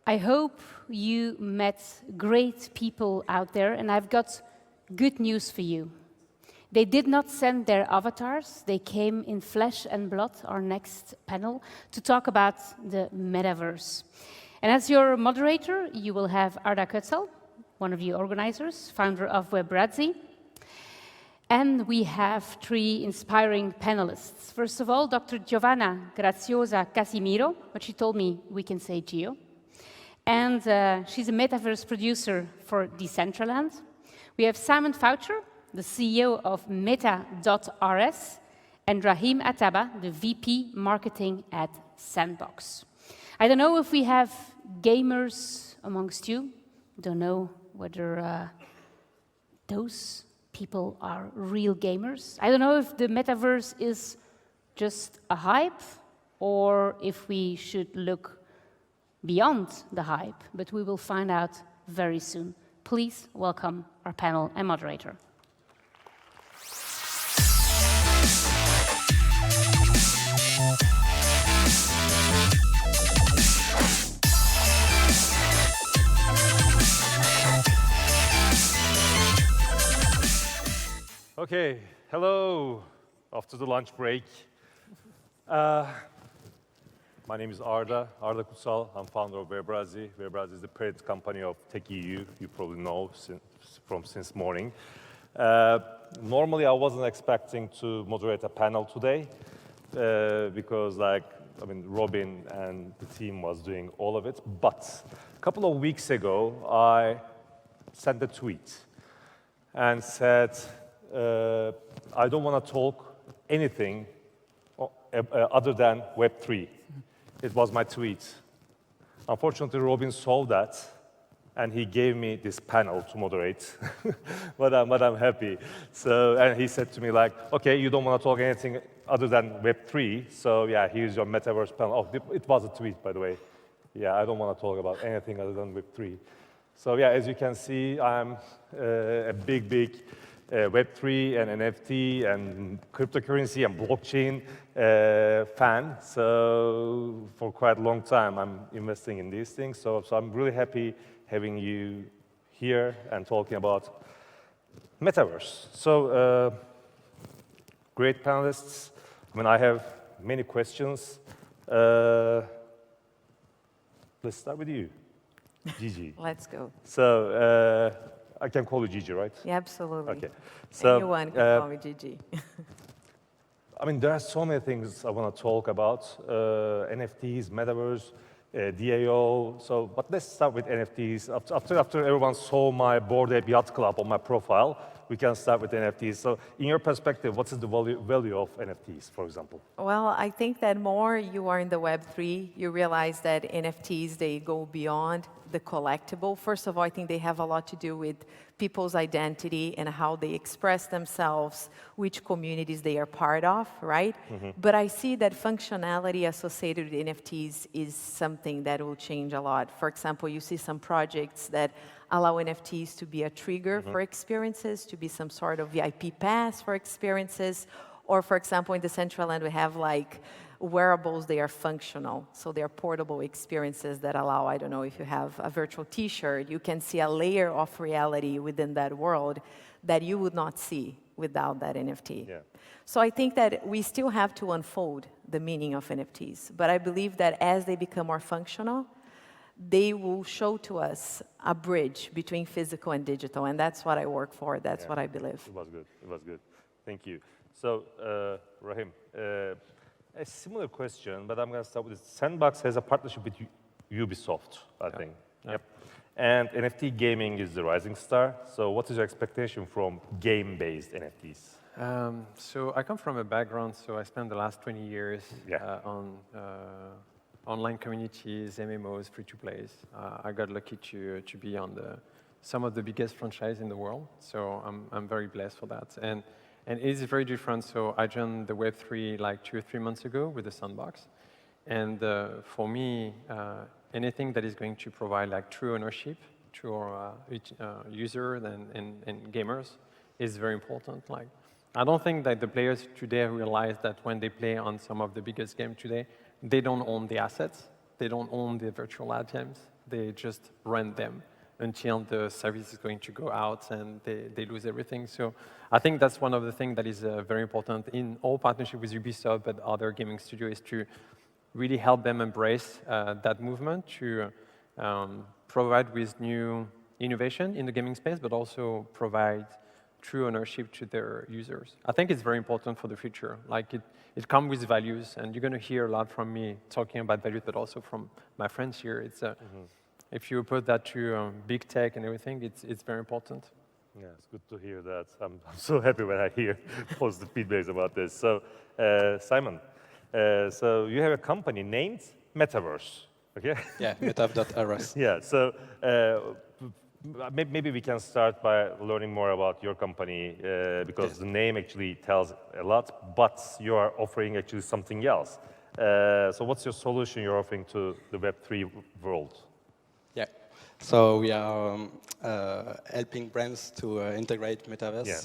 I hope you met great people out there, and I've got good news for you. They did not send their avatars. They came in flesh and blood, our next panel, to talk about the metaverse. And as your moderator, you will have Arda Kutsal, one of you organizers, founder of Webrazzi. And we have 3 inspiring panelists. First of all, Dr. Giovanna Graziosi Casimiro, but she told me we can say Gio. And she's a metaverse producer for Decentraland. We have Simon Foucher, the CEO of Metav.rs, and Rahim Attaba, the VP Marketing at Sandbox. I don't know if we have gamers amongst you. Don't know whether those people are real gamers. I don't know if the metaverse is just a hype or if we should look beyond the hype, but we will find out very soon. Please welcome our panel and moderator. Okay, hello, after the lunch break. My name is Arda Kutsal. I'm founder of Webrazzi. Webrazzi is the parent company of Tech.eu. You probably know since morning. Normally, I wasn't expecting to moderate a panel today because, Robin and the team was doing all of it. But a couple of weeks ago, I sent a tweet and said, I don't want to talk anything other than Web3. It was my tweet. Unfortunately, Robin saw that, and he gave me this panel to moderate, but I'm happy. So, and he said to me, okay, you don't want to talk anything other than Web3, so yeah, here's your metaverse panel. Oh, it was a tweet, by the way. Yeah, I don't want to talk about anything other than Web3. So yeah, as you can see, I'm a big Web3 and NFT and cryptocurrency and blockchain fan. So for quite a long time, I'm investing in these things. So I'm really happy having you here and talking about metaverse. So great panelists. I have many questions. Let's start with you, Gigi. Let's go. So I can call you Gigi, right? Yeah, absolutely. Okay. So, anyone can call me Gigi. there are so many things I want to talk about. NFTs, metaverse, DAO. So, but let's start with NFTs. After everyone saw my Bored Ape Yacht Club on my profile, we can start with NFTs. So in your perspective, what is the value of NFTs, for example? Well, I think that more you are in the Web3, you realize that NFTs, they go beyond the collectible. First of all, I think they have a lot to do with people's identity and how they express themselves, which communities they are part of, right? Mm-hmm. But I see that functionality associated with NFTs is something that will change a lot. For example, you see some projects that allow NFTs to be a trigger for experiences, to be some sort of VIP pass for experiences. Or, for example, in the Decentraland, we have wearables, they are functional. So they are portable experiences that allow, I don't know, if you have a virtual t-shirt, you can see a layer of reality within that world that you would not see without that NFT. Yeah. So I think that we still have to unfold the meaning of NFTs. But I believe that as they become more functional, they will show to us a bridge between physical and digital. And that's what I work for. That's what I believe. It was good. It was good. Thank you. So, Rahim, a similar question, but I'm going to start with this. Sandbox has a partnership with Ubisoft, I think. Yep. And NFT gaming is the rising star. So what is your expectation from game-based NFTs? So I come from a background, so I spent the last 20 years on online communities, MMOs, free-to-plays. I got lucky to be on some of the biggest franchises in the world, so I'm very blessed for that. And it is very different. So I joined the Web3 like 2 or 3 months ago with the Sandbox. And for me, anything that is going to provide true ownership to our users and gamers is very important. I don't think that the players today realize that when they play on some of the biggest games today, they don't own the assets. They don't own the virtual items. They just rent them until the service is going to go out and they lose everything. So I think that's one of the things that is very important in all partnership with Ubisoft, but other gaming studios, is to really help them embrace that movement to provide with new innovation in the gaming space, but also provide true ownership to their users. I think it's very important for the future. Like it comes with values, and you're going to hear a lot from me talking about values, but also from my friends here. It's if you put that to big tech and everything, it's very important. Yeah, it's good to hear that. I'm so happy when I hear positive feedbacks about this. So, Simon, so you have a company named Metaverse, okay? Yeah, Metav.rs. Yeah, so maybe we can start by learning more about your company because the name actually tells a lot, but you are offering actually something else. So what's your solution you're offering to the Web3 world? Yeah, so we are helping brands to integrate Metaverse. Yeah.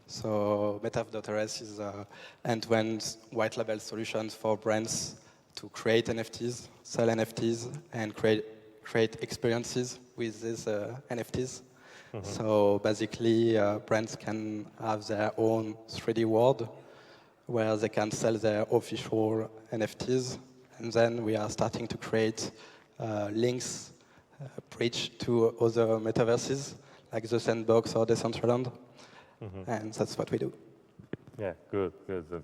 So Metav.rs is an end-to-end white label solutions for brands to create NFTs, sell NFTs, and create experiences with these NFTs. Mm-hmm. So basically, brands can have their own 3D world where they can sell their official NFTs. And then we are starting to create links, bridge to other metaverses like the Sandbox or Decentraland. Mm-hmm. And that's what we do. Yeah, good.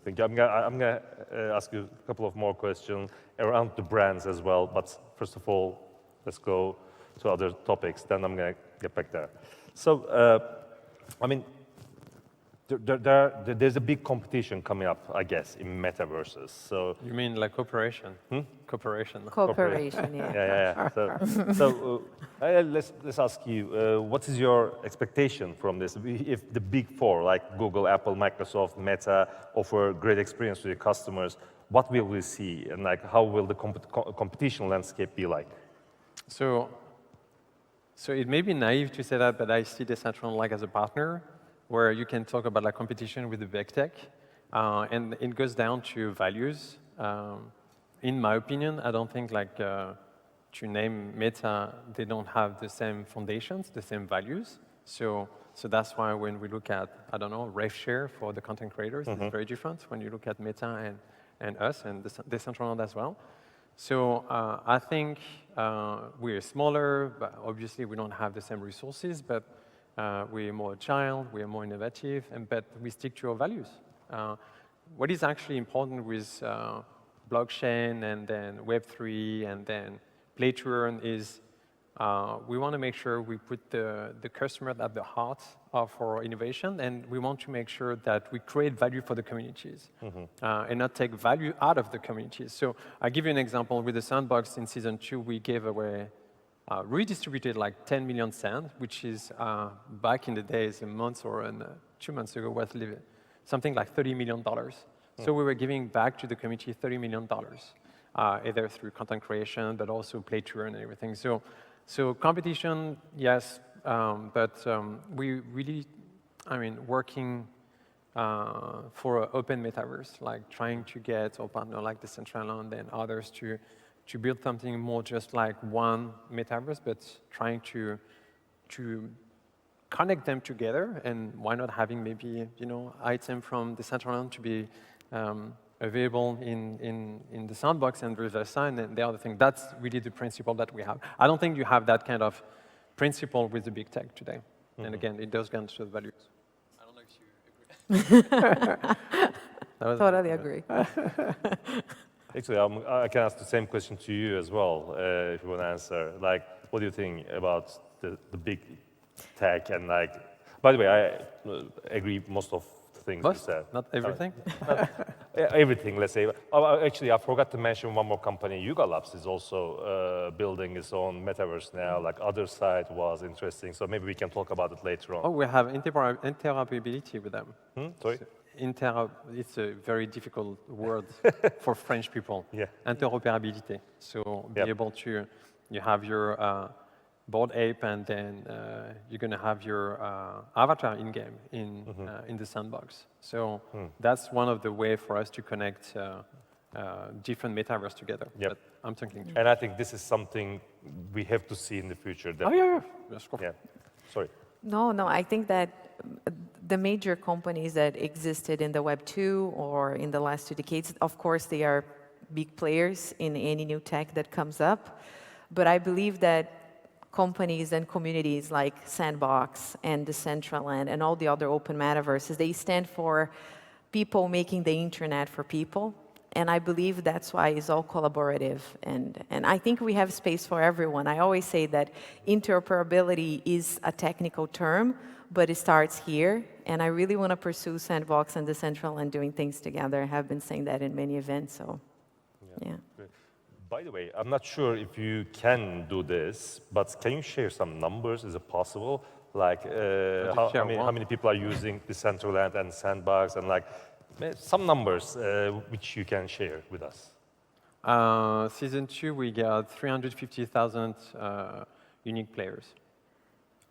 Thank you. I'm gonna ask you a couple of more questions around the brands as well. But first of all, let's go to other topics. Then I'm gonna get back there. So, I mean, there's a big competition coming up, I guess, in metaverses. So you mean like cooperation? Cooperation. Cooperation, yeah. So let's ask you, what is your expectation from this? If the big four, like Google, Apple, Microsoft, Meta, offer great experience to your customers, what will we see, and like how will the competition landscape be like? So it may be naive to say that, but I see Decentraland like as a partner, where you can talk about like competition with the big tech, and it goes down to values. In my opinion, I don't think like to name Meta, they don't have the same foundations, the same values. So that's why when we look at, I don't know, rev share for the content creators, mm-hmm. It's very different when you look at Meta and us and Decentraland as well. So I think we're smaller, but obviously we don't have the same resources, but we're more agile, we're more innovative, but we stick to our values. What is actually important with blockchain and then Web3 and then play to earn is we want to make sure we put the customer at the heart of our innovation, and we want to make sure that we create value for the communities, mm-hmm. And not take value out of the communities. So I'll give you an example. With the Sandbox in season 2, we gave away redistributed like 10 million sand, which is back in the days, a month or 2 months ago, was something like $30 million. So we were giving back to the community $30 million, either through content creation, but also play to earn and everything. So competition, yes, but we really, working for an open metaverse, like trying to get our partner like Decentraland and others to build something more just like one metaverse, but trying to connect them together, and why not having maybe item from Decentraland to be available in the Sandbox and reverse sign and the other thing. That's really the principle that we have. I don't think you have that kind of principle with the big tech today. Mm-hmm. And again, it does go into the values. I don't know if you agree. Totally agree. Actually, I can ask the same question to you as well, if you want to answer. Like, what do you think about the big tech? And like, by the way, I agree most of the things you said. Not everything? Everything, let's say. Oh, actually, I forgot to mention one more company. Yuga Labs is also building its own metaverse now. Like, other side was interesting. So maybe we can talk about it later on. Oh, we have interoperability with them. Sorry? It's a very difficult word for French people. Yeah. Interoperabilité. So be able to, you have your Bored Ape, and then you're going to have your avatar in-game in the Sandbox. So that's one of the ways for us to connect different metaverse together. Yep. But I'm thinking. And I think this is something we have to see in the future. Oh yeah. Yes, yeah. Sorry. No, I think that the major companies that existed in the Web 2 or in the last 2 decades, of course, they are big players in any new tech that comes up. But I believe that companies and communities like Sandbox and Decentraland and all the other open metaverses, they stand for people making the internet for people. And I believe that's why it's all collaborative. And I think we have space for everyone. I always say that interoperability is a technical term, but it starts here. And I really want to pursue Sandbox and Decentraland doing things together. I have been saying that in many events, so yeah. Great. By the way, I'm not sure if you can do this, but can you share some numbers? Is it possible? Like how many people are using Decentraland and Sandbox, and like some numbers which you can share with us? Season 2, we got 350,000 unique players.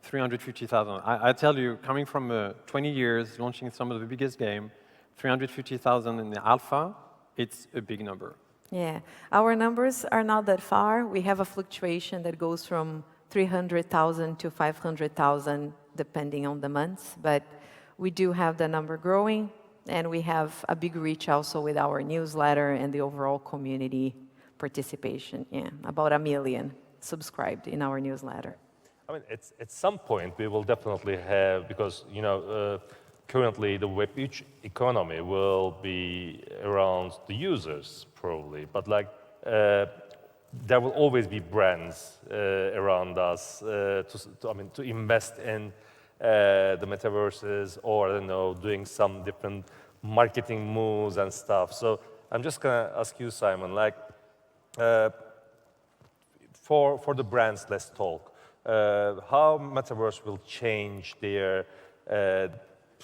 350,000. I tell you, coming from 20 years, launching some of the biggest game, 350,000 in the alpha, it's a big number. Yeah, our numbers are not that far. We have a fluctuation that goes from 300,000 to 500,000, depending on the months. But we do have the number growing, and we have a big reach also with our newsletter and the overall community participation. Yeah, about 1 million subscribed in our newsletter. I mean, at some point we will definitely have, because currently the Web economy will be around the users probably, but like there will always be brands around us to invest in the metaverses, or I don't know, doing some different marketing moves and stuff. So I'm just gonna ask you, Simon, like for the brands, let's talk. How metaverse will change their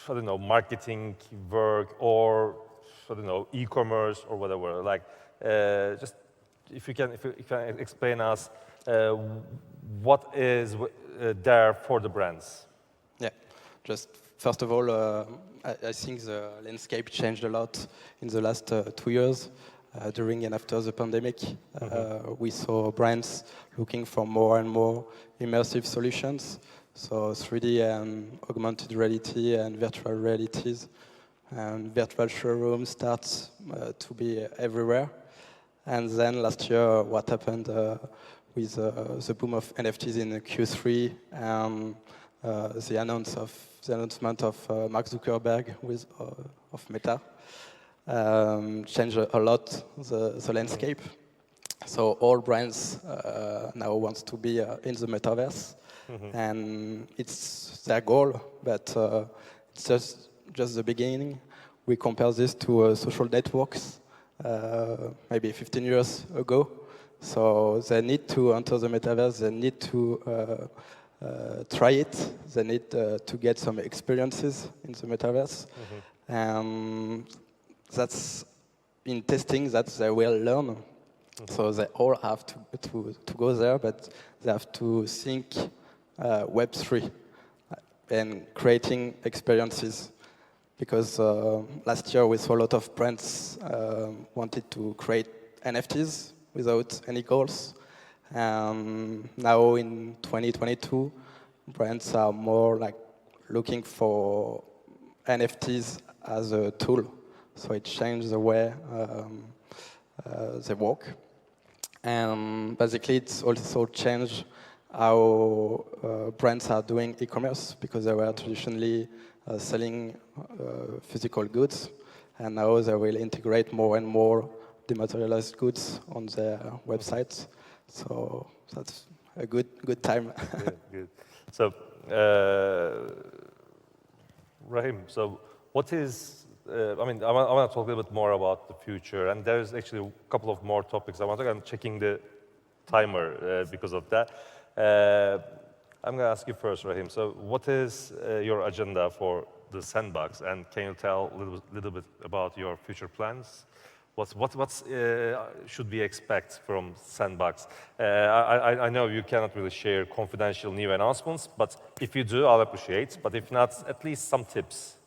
I don't know, marketing work, or I don't know, e-commerce or whatever. Like, just if you can explain us what is there for the brands. Yeah, just first of all, I think the landscape changed a lot in the last 2 years. During and after the pandemic, we saw brands looking for more and more immersive solutions. So 3D and augmented reality and virtual realities and virtual showrooms start to be everywhere. And then last year, what happened with the boom of NFTs in Q3 and the announcement of Mark Zuckerberg of Meta changed a lot the landscape. So all brands now want to be in the metaverse. And it's their goal, but it's just the beginning. We compare this to social networks maybe 15 years ago. So they need to enter the metaverse, they need to try it, they need to get some experiences in the metaverse. And that's in testing that they will learn. So they all have to go there, but they have to think Web3 and creating experiences, because last year we saw a lot of brands wanted to create NFTs without any goals. Now in 2022, brands are more like looking for NFTs as a tool, so it changed the way they work. And basically it's also changed how brands are doing e-commerce, because they were traditionally selling physical goods, and now they will integrate more and more dematerialized goods on their websites. So that's a good time. Good. So, Rahim, so what is, I want to talk a little bit more about the future, and there's actually a couple of more topics I want to, I'm checking the timer because of that. I'm going to ask you first, Rahim. So what is your agenda for the Sandbox, and can you tell a little bit about your future plans? What should we expect from Sandbox? I know you cannot really share confidential new announcements, but if you do, I'll appreciate. But if not, at least some tips.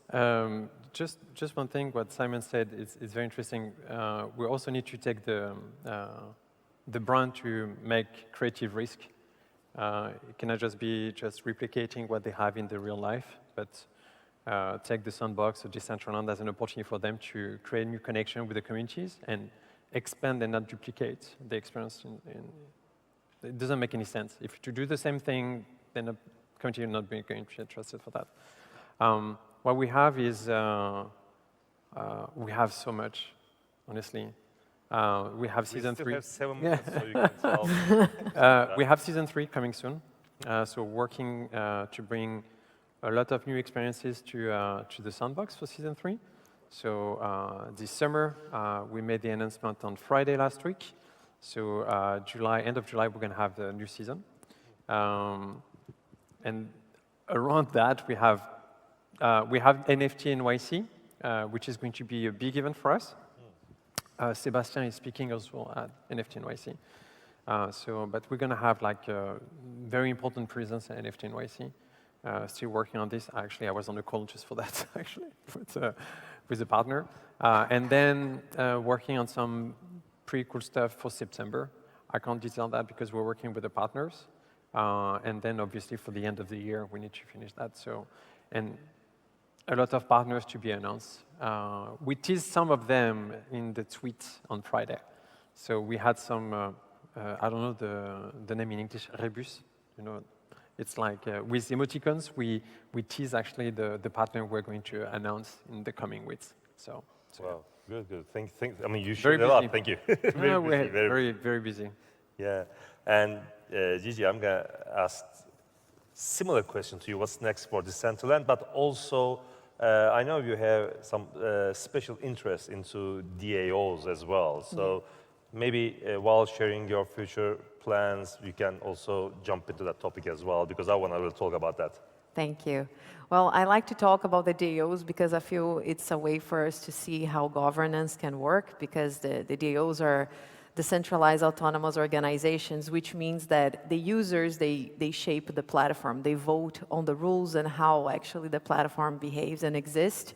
just one thing, what Simon said is very interesting. We also need to take the brand to make creative risk. It cannot just be replicating what they have in the real life, but take the Sandbox or Decentraland as an opportunity for them to create new connection with the communities and expand and not duplicate the experience. It doesn't make any sense. If you do the same thing, then the community is not going to be trusted for that. What we have is, we have so much, honestly. We have season 3. We still have 7 minutes, so you can tell. We have season 3 coming soon. So working to bring a lot of new experiences to the Sandbox for season 3. So this summer, we made the announcement on Friday last week. So end of July, we're going to have the new season. And around that, we have NFT NYC, which is going to be a big event for us. Sebastian is speaking also at NFT NYC. But we're going to have like a very important presence at NFT NYC. Still working on this. Actually, I was on a call just for that, actually, with a partner. And then working on some pretty cool stuff for September. I can't detail that because we're working with the partners. And then obviously for the end of the year, we need to finish that. And a lot of partners to be announced. We teased some of them in the tweet on Friday. So we had some, I don't know the name in English, rebus. You know, it's like with emoticons, we tease actually the partner we're going to announce in the coming weeks. So wow, good. I mean, you shared a lot. Thank you. Very busy. Yeah, and Gigi, I'm gonna ask similar question to you. What's next for Decentraland? But also, I know you have some special interest into DAOs as well. So maybe while sharing your future plans, you can also jump into that topic as well, because I want to really talk about that. Thank you. Well, I like to talk about the DAOs because I feel it's a way for us to see how governance can work, because the DAOs are decentralized autonomous organizations, which means that the users, they shape the platform. They vote on the rules and how actually the platform behaves and exists.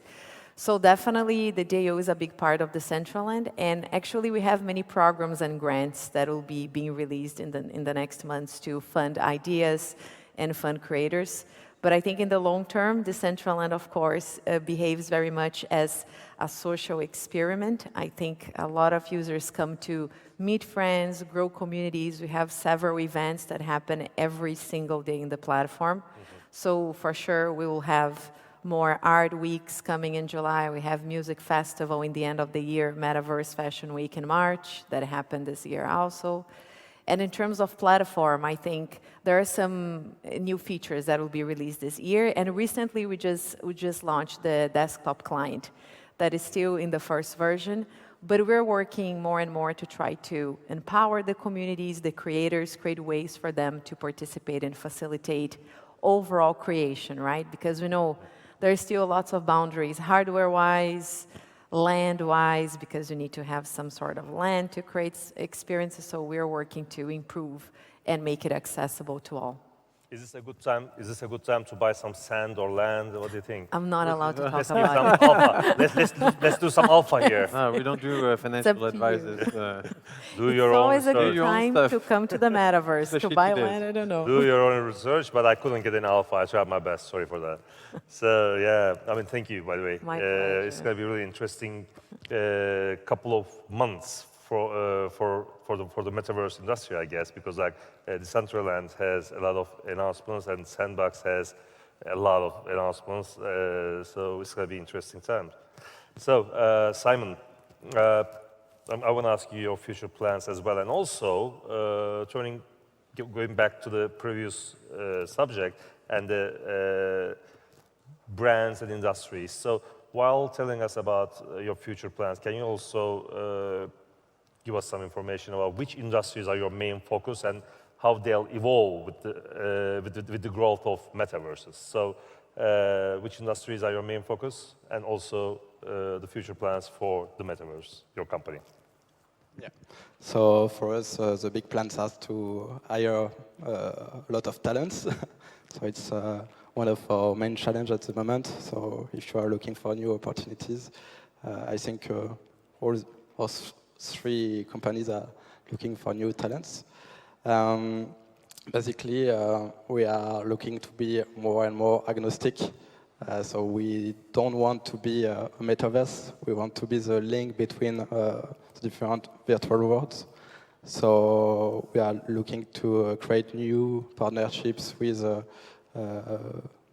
So definitely the DAO is a big part of Decentraland, and actually we have many programs and grants that will be being released in the next months to fund ideas and fund creators. But I think in the long term, Decentraland, of course, behaves very much as a social experiment. I think a lot of users come to meet friends, grow communities. We have several events that happen every single day in the platform. So for sure, we will have more art weeks coming in July. We have music festival in the end of the year, Metaverse Fashion Week in March, that happened this year also. And in terms of platform, I think there are some new features that will be released this year. And recently, we just launched the desktop client that is still in the first version. But we're working more and more to try to empower the communities, the creators, create ways for them to participate and facilitate overall creation, right? Because we know there's still lots of boundaries, hardware-wise, land-wise, because you need to have some sort of land to create experiences. So we're working to improve and make it accessible to all. Is this a good time? Is this a good time to buy some sand or land? What do you think? I'm not allowed to talk Let's about it. Let's do some alpha here. No, we don't do financial advisors. Do your It's own always a research. good time to come to the Metaverse, to buy today. land, I don't know. Do your own research, but I couldn't get an alpha. I tried my best. Sorry for that. So yeah, I mean, thank you, by the way. My pleasure. It's going to be really interesting couple of months for the metaverse industry, I guess, because like Decentraland has a lot of announcements and Sandbox has a lot of announcements. So it's going to be interesting times. So Simon, I want to ask you your future plans as well, and also going back to the previous subject and the brands and industries. So while telling us about your future plans, can you also give us some information about which industries are your main focus and how they'll evolve with the growth of metaverses? So which industries are your main focus, and also the future plans for the metaverse, your company? Yeah. So for us, the big plans are to hire a lot of talents. So it's one of our main challenges at the moment. So if you are looking for new opportunities, I think all three companies are looking for new talents. Basically, we are looking to be more and more agnostic. So we don't want to be a metaverse. We want to be the link between the different virtual worlds. So we are looking to create new partnerships with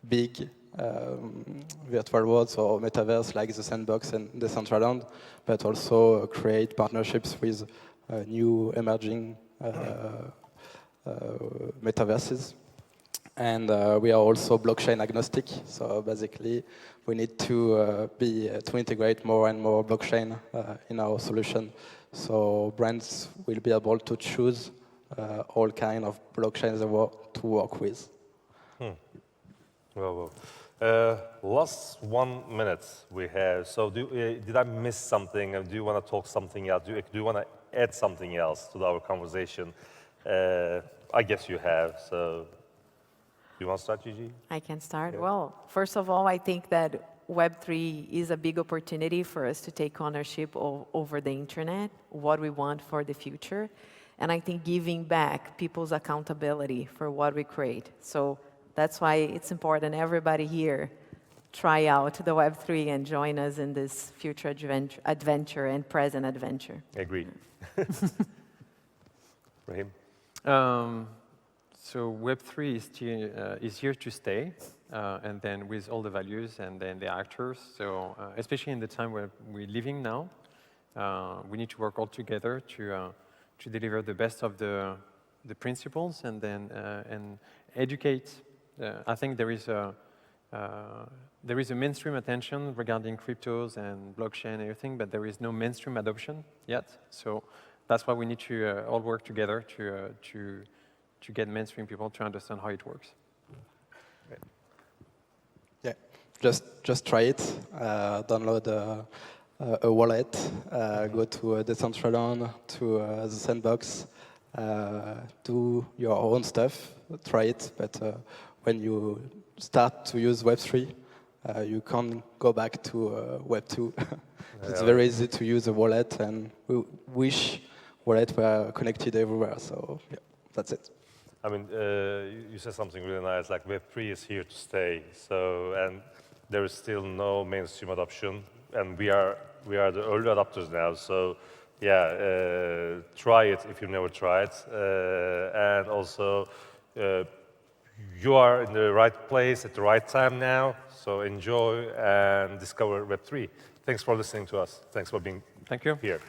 big virtual worlds or metaverse like the Sandbox and Decentraland, but also create partnerships with new emerging metaverses. And we are also blockchain agnostic. So basically, we need to integrate more and more blockchain in our solution. So brands will be able to choose all kind of blockchains to work with. Well. Last 1 minute we have. So did I miss something? Do you want to talk something else? Do you want to add something else to our conversation? I guess you have. So do you want to start, Gigi? I can start. Yeah. Well, first of all, I think that Web3 is a big opportunity for us to take ownership over the internet, what we want for the future. And I think giving back people's accountability for what we create. So that's why it's important everybody here try out the Web3 and join us in this future adventure and present adventure. Agreed. Rahim? So Web3 is here to stay, and then with all the values and then the actors. So especially in the time where we're living now, we need to work all together to deliver the best of the principles and then and educate. I think there is a mainstream attention regarding cryptos and blockchain and everything, but there is no mainstream adoption yet. So that's why we need to all work together to get mainstream people to understand how it works. Yeah, just try it. Download a wallet. Go to Decentraland, to the Sandbox. Do your own stuff. Try it, but when you start to use Web3, you can't go back to Web2. It's very easy to use a wallet, and we wish wallets were connected everywhere. So yeah, that's it. I mean, you said something really nice, like Web3 is here to stay. So, and there is still no mainstream adoption, and we are the early adopters now. So, yeah, try it if you never tried, and also you are in the right place at the right time now. So enjoy and discover Web3. Thanks for listening to us. Thanks for being Thank you here.